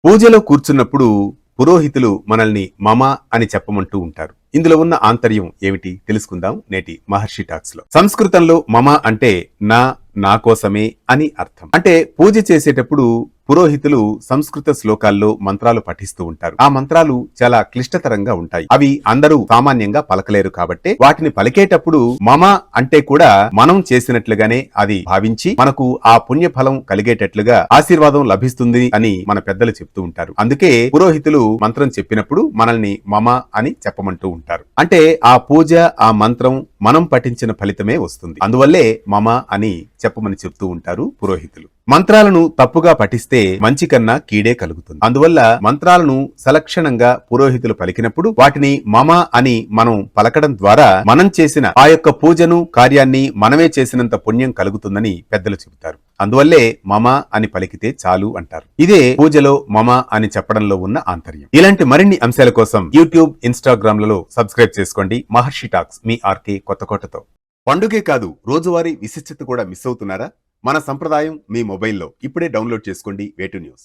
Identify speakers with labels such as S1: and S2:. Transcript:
S1: పూజలో కూర్చున్నప్పుడు పురోహితులు మనల్ని మమ అని చెప్పమంటూ ఉంటారు. ఇందులో ఉన్న ఆంతర్యం ఏమిటి తెలుసుకుందాం నేటి మహర్షి టాక్స్ లో. సంస్కృతంలో మమ అంటే నా కోసమే అని అర్థం. అంటే పూజ చేసేటప్పుడు పురోహితులు సంస్కృత శ్లోకాల్లో మంత్రాలు పఠిస్తూ ఉంటారు. ఆ మంత్రాలు చాలా క్లిష్టతరంగా ఉంటాయి. అవి అందరూ సామాన్యంగా పలకలేరు కాబట్టి వాటిని పలికేటప్పుడు మమ అంటే కూడా మనం చేసినట్లుగానే అది భావించి మనకు ఆ పుణ్య ఫలం కలిగేటట్లుగా ఆశీర్వాదం లభిస్తుంది అని మన పెద్దలు చెప్తూ ఉంటారు. అందుకే పురోహితులు మంత్రం చెప్పినప్పుడు మనల్ని మమ అని చెప్పమంటూ ఉంటారు. అంటే ఆ పూజ ఆ మంత్రం మనం పఠించిన ఫలితమే వస్తుంది. అందువల్లే మమ అని చెప్పమని చెప్తూ ఉంటారు పురోహితులు. మంత్రాలను తప్పుగా పఠిస్తే మంచి కన్నా కీడే కలుగుతుంది. అందువల్ల మంత్రాలను సలక్షణంగా పురోహితులు పలికినప్పుడు వాటిని మమ అని మనం పలకడం ద్వారా మనం చేసిన ఆ యొక్క పూజను కార్యాన్ని మనమే చేసినంత పుణ్యం కలుగుతుందని పెద్దలు చెబుతారు. అందువల్లే మమ అని పలికితే చాలు అంటారు. ఇదే పూజలో మమ అని చెప్పడంలో ఉన్న ఆంతర్యం. ఇలాంటి మరిన్ని అంశాల కోసం యూట్యూబ్, ఇన్స్టాగ్రామ్ లలో సబ్స్క్రైబ్ చేసుకోండి. మహర్షి టాక్స్ మీ ఆర్కే కొత్తకోటతో. పండుగే కాదు, రోజువారీ విశిష్టత కూడా మిస్ అవుతున్నారా? మన సంప్రదాయం మీ మొబైల్లో ఇప్పుడే డౌన్లోడ్ చేసుకోండి. వేటు న్యూస్.